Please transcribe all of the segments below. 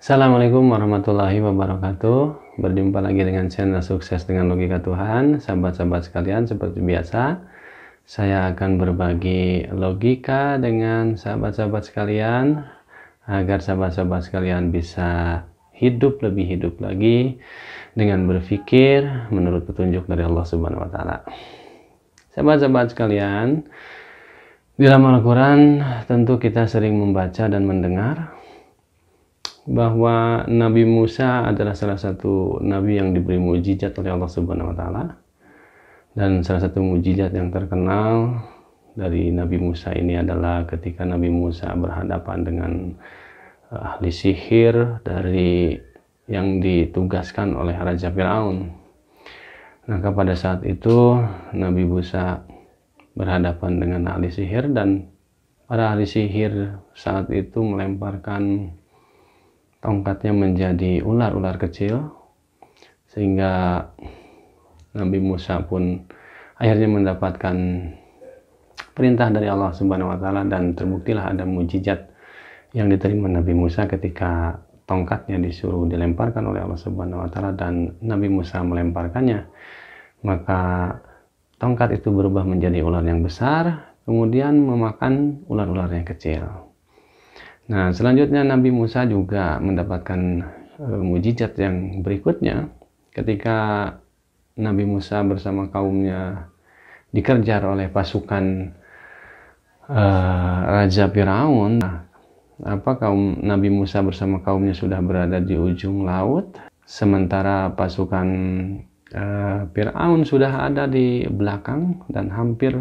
Assalamualaikum warahmatullahi wabarakatuh. Berjumpa lagi dengan channel Sukses dengan Logika Tuhan. Sahabat-sahabat sekalian, seperti biasa saya akan berbagi logika dengan sahabat-sahabat sekalian agar sahabat-sahabat sekalian bisa lebih hidup lagi dengan berpikir menurut petunjuk dari Allah Subhanahu wa taala. Sahabat-sahabat sekalian, di dalam Al-Quran tentu kita sering membaca dan mendengar bahwa Nabi Musa adalah salah satu nabi yang diberi mukjizat oleh Allah Subhanahu wa taala. Dan salah satu mukjizat yang terkenal dari Nabi Musa ini adalah ketika Nabi Musa berhadapan dengan ahli sihir dari yang ditugaskan oleh Raja Firaun. Maka pada saat itu Nabi Musa berhadapan dengan ahli sihir, dan para ahli sihir saat itu melemparkan tongkatnya menjadi ular-ular kecil, sehingga Nabi Musa pun akhirnya mendapatkan perintah dari Allah Subhanahu wa taala, dan terbuktilah ada mukjizat yang diterima Nabi Musa ketika tongkatnya disuruh dilemparkan oleh Allah Subhanahu wa taala dan Nabi Musa melemparkannya. Maka tongkat itu berubah menjadi ular yang besar, kemudian memakan ular-ular yang kecil. Nah, selanjutnya Nabi Musa juga mendapatkan mukjizat yang berikutnya ketika Nabi Musa bersama kaumnya dikejar oleh pasukan Raja Firaun. Kaum Nabi Musa bersama kaumnya sudah berada di ujung laut, sementara pasukan Firaun sudah ada di belakang dan hampir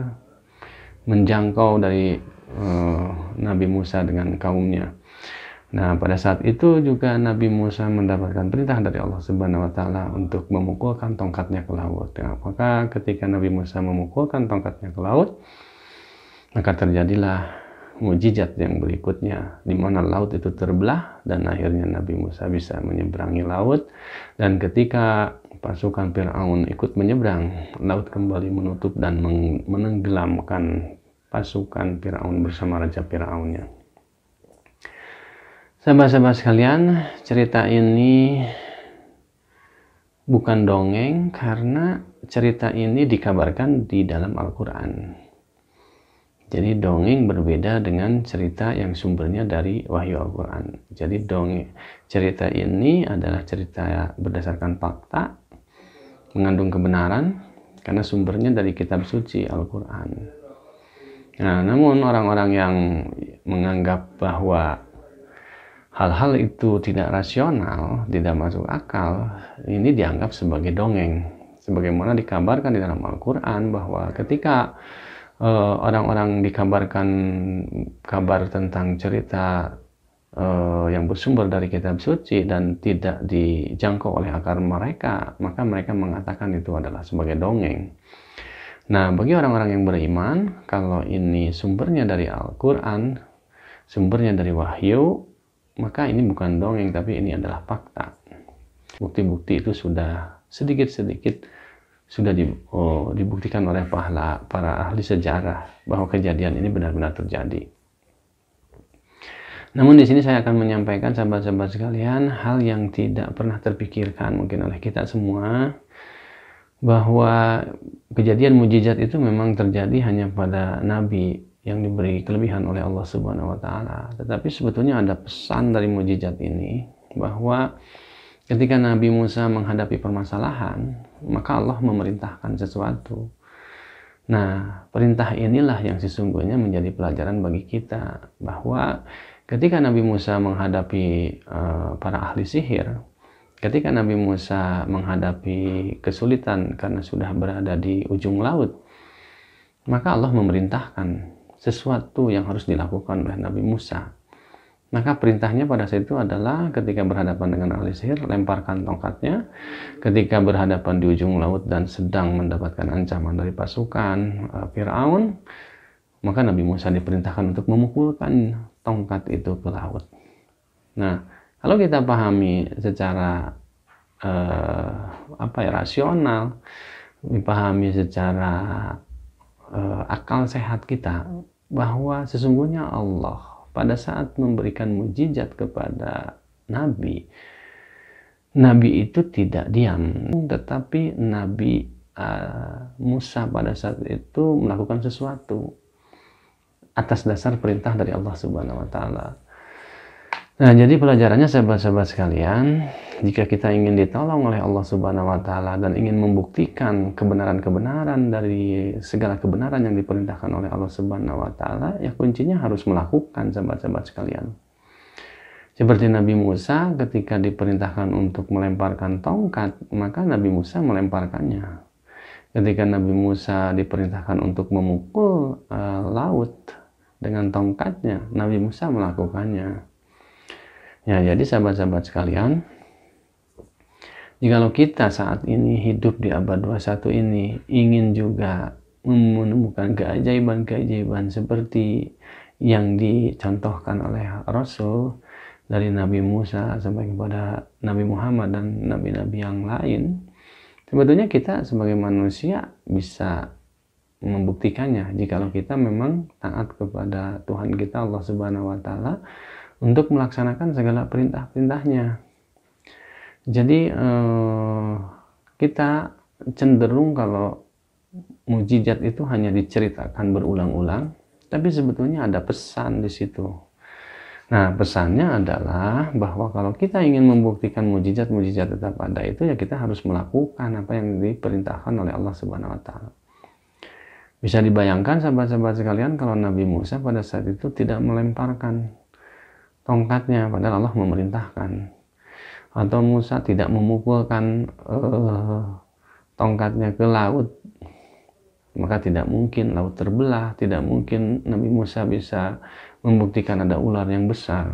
menjangkau dari Nabi Musa dengan kaumnya. Nah, pada saat itu juga Nabi Musa mendapatkan perintah dari Allah Subhanahu wa taala untuk memukulkan tongkatnya ke laut. Nah, maka ketika Nabi Musa memukulkan tongkatnya ke laut, maka terjadilah mukjizat yang berikutnya, di mana laut itu terbelah dan akhirnya Nabi Musa bisa menyeberangi laut. Dan ketika pasukan Firaun ikut menyeberang, laut kembali menutup dan menenggelamkan pasukan Firaun bersama Raja Firaunnya. Sahabat-sahabat sekalian, cerita ini bukan dongeng karena cerita ini dikabarkan di dalam Al-Quran. Jadi dongeng berbeda dengan cerita yang sumbernya dari wahyu Al-Quran. Jadi cerita ini adalah cerita berdasarkan fakta, mengandung kebenaran karena sumbernya dari kitab suci Al-Quran. Nah, namun orang-orang yang menganggap bahwa hal-hal itu tidak rasional, tidak masuk akal, ini dianggap sebagai dongeng. Sebagaimana dikabarkan di dalam Al-Quran bahwa ketika orang-orang dikabarkan kabar tentang cerita yang bersumber dari kitab suci dan tidak dijangkau oleh akal mereka, maka mereka mengatakan itu adalah sebagai dongeng. Nah, bagi orang-orang yang beriman, kalau ini sumbernya dari Al-Quran, sumbernya dari wahyu, maka ini bukan dongeng, tapi ini adalah fakta. Bukti-bukti itu sudah sedikit-sedikit sudah dibuktikan oleh para ahli sejarah bahwa kejadian ini benar-benar terjadi. Namun di sini saya akan menyampaikan sahabat-sahabat sekalian hal yang tidak pernah terpikirkan mungkin oleh kita semua, bahwa kejadian mukjizat itu memang terjadi hanya pada nabi yang diberi kelebihan oleh Allah Subhanahu wa taala. Tetapi sebetulnya ada pesan dari mukjizat ini bahwa ketika Nabi Musa menghadapi permasalahan, maka Allah memerintahkan sesuatu. Nah, perintah inilah yang sesungguhnya menjadi pelajaran bagi kita, bahwa ketika Nabi Musa menghadapi para ahli sihir, ketika Nabi Musa menghadapi kesulitan karena sudah berada di ujung laut, maka Allah memerintahkan sesuatu yang harus dilakukan oleh Nabi Musa. Maka perintahnya pada saat itu adalah ketika berhadapan dengan ahli sihir, lemparkan tongkatnya. Ketika berhadapan di ujung laut dan sedang mendapatkan ancaman dari pasukan Firaun, maka Nabi Musa diperintahkan untuk memukulkan tongkat itu ke laut. Nah, kalau kita pahami secara rasional, dipahami secara akal sehat kita, bahwa sesungguhnya Allah pada saat memberikan mukjizat kepada nabi. Nabi itu tidak diam, tetapi Nabi Musa pada saat itu melakukan sesuatu atas dasar perintah dari Allah Subhanahu wa Ta'ala. Nah, jadi pelajarannya sahabat-sahabat sekalian, jika kita ingin ditolong oleh Allah Subhanahu wa Ta'ala dan ingin membuktikan kebenaran-kebenaran dari segala kebenaran yang diperintahkan oleh Allah Subhanahu wa Ta'ala, ya kuncinya harus melakukan, sahabat-sahabat sekalian. Seperti Nabi Musa ketika diperintahkan untuk melemparkan tongkat, maka Nabi Musa melemparkannya. Ketika Nabi Musa diperintahkan untuk memukul laut dengan tongkatnya, Nabi Musa melakukannya. Ya, jadi sahabat-sahabat sekalian, jikalau kita saat ini hidup di abad 21 ini ingin juga menemukan keajaiban-keajaiban seperti yang dicontohkan oleh Rasul dari Nabi Musa sampai kepada Nabi Muhammad dan nabi-nabi yang lain, sebetulnya kita sebagai manusia bisa membuktikannya jikalau kita memang taat kepada Tuhan kita Allah Subhanahu wa Ta'ala untuk melaksanakan segala perintah-perintahnya. Jadi kita cenderung kalau mukjizat itu hanya diceritakan berulang-ulang, tapi sebetulnya ada pesan di situ. Nah, pesannya adalah bahwa kalau kita ingin membuktikan mukjizat-mukjizat tetap ada itu, ya kita harus melakukan apa yang diperintahkan oleh Allah Subhanahu wa Ta'ala. Bisa dibayangkan sahabat-sahabat sekalian kalau Nabi Musa pada saat itu tidak melemparkan tongkatnya padahal Allah memerintahkan, atau Musa tidak memukulkan tongkatnya ke laut, maka tidak mungkin laut terbelah, tidak mungkin Nabi Musa bisa membuktikan ada ular yang besar.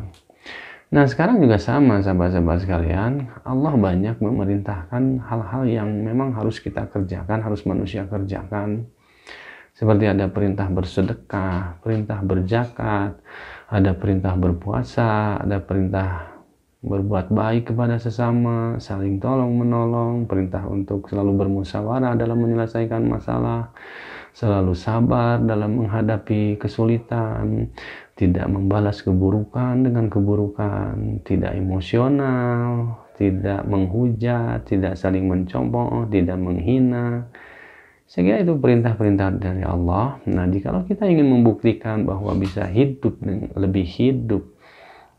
Nah, sekarang juga sama sahabat-sahabat sekalian, Allah banyak memerintahkan hal-hal yang memang harus kita kerjakan, harus manusia kerjakan. Seperti ada perintah bersedekah, perintah berzakat, ada perintah berpuasa, ada perintah berbuat baik kepada sesama, saling tolong menolong, perintah untuk selalu bermusyawarah dalam menyelesaikan masalah, selalu sabar dalam menghadapi kesulitan, tidak membalas keburukan dengan keburukan, tidak emosional, tidak menghujat, tidak saling mencomooh, tidak menghina. Sehingga itu perintah-perintah dari Allah. Nah, jikalau kita ingin membuktikan bahwa bisa lebih hidup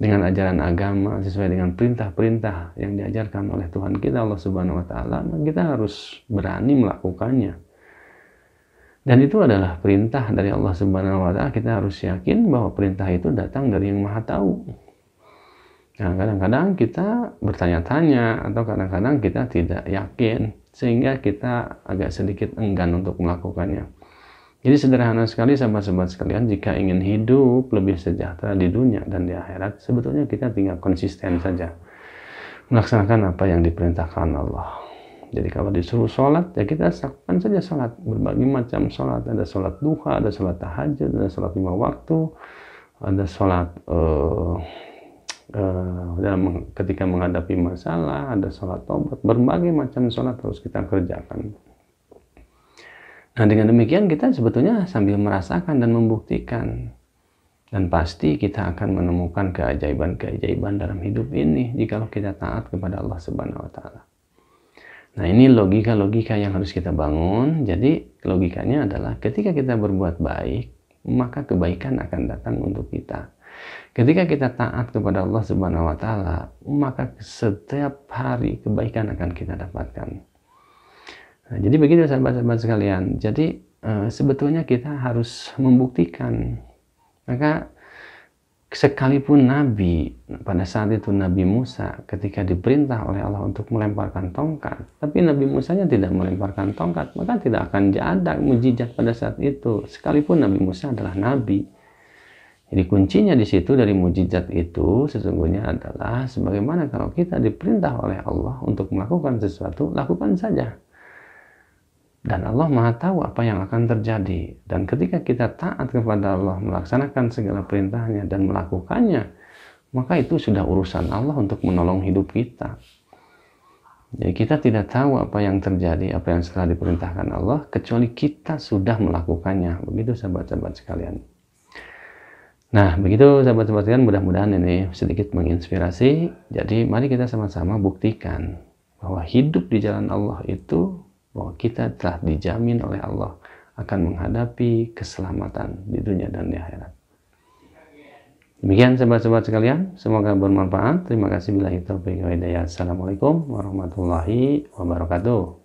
dengan ajaran agama sesuai dengan perintah-perintah yang diajarkan oleh Tuhan kita Allah Subhanahu wa Ta'ala, kita harus berani melakukannya. Dan itu adalah perintah dari Allah Subhanahu wa Ta'ala. Kita harus yakin bahwa perintah itu datang dari Yang Maha Tahu. Nah, kadang-kadang kita bertanya-tanya atau kadang-kadang kita tidak yakin, sehingga kita agak sedikit enggan untuk melakukannya. Jadi sederhana sekali sahabat-sahabat sekalian, jika ingin hidup lebih sejahtera di dunia dan di akhirat, sebetulnya kita tinggal konsisten saja melaksanakan apa yang diperintahkan Allah. Jadi kalau disuruh sholat, ya kita lakukan saja sholat, berbagai macam sholat. Ada sholat duha, ada sholat tahajud, ada sholat 5 waktu, ada sholat ketika menghadapi masalah, ada sholat taubat, berbagai macam sholat harus kita kerjakan. Nah, dengan demikian kita sebetulnya sambil merasakan dan membuktikan, dan pasti kita akan menemukan keajaiban-keajaiban dalam hidup ini jikalau kita taat kepada Allah Subhanahu wa Ta'ala. Nah, ini logika-logika yang harus kita bangun. Jadi logikanya adalah ketika kita berbuat baik, maka kebaikan akan datang untuk kita. Ketika kita taat kepada Allah Subhanahu wa Ta'ala, maka setiap hari kebaikan akan kita dapatkan. Nah, jadi begitu sahabat-sahabat sekalian. Jadi sebetulnya kita harus membuktikan. Maka sekalipun Nabi, pada saat itu Nabi Musa ketika diperintah oleh Allah untuk melemparkan tongkat, tapi Nabi Musanya tidak melemparkan tongkat, maka tidak akan ada mukjizat pada saat itu. Sekalipun Nabi Musa adalah Nabi. Jadi kuncinya di situ dari mukjizat itu sesungguhnya adalah sebagaimana kalau kita diperintah oleh Allah untuk melakukan sesuatu, lakukan saja. Dan Allah Maha Tahu apa yang akan terjadi. Dan ketika kita taat kepada Allah, melaksanakan segala perintahnya dan melakukannya, maka itu sudah urusan Allah untuk menolong hidup kita. Jadi kita tidak tahu apa yang terjadi, apa yang setelah diperintahkan Allah, kecuali kita sudah melakukannya. Begitu sahabat-sahabat sekalian. Nah, begitu sahabat-sahabat sekalian, mudah-mudahan ini sedikit menginspirasi. Jadi mari kita sama-sama buktikan bahwa hidup di jalan Allah itu, bahwa kita telah dijamin oleh Allah akan menghadapi keselamatan di dunia dan di akhirat. Demikian sahabat-sahabat sekalian, semoga bermanfaat. Terima kasih. Billahi taufiq wal hidayah. Assalamualaikum warahmatullahi wabarakatuh.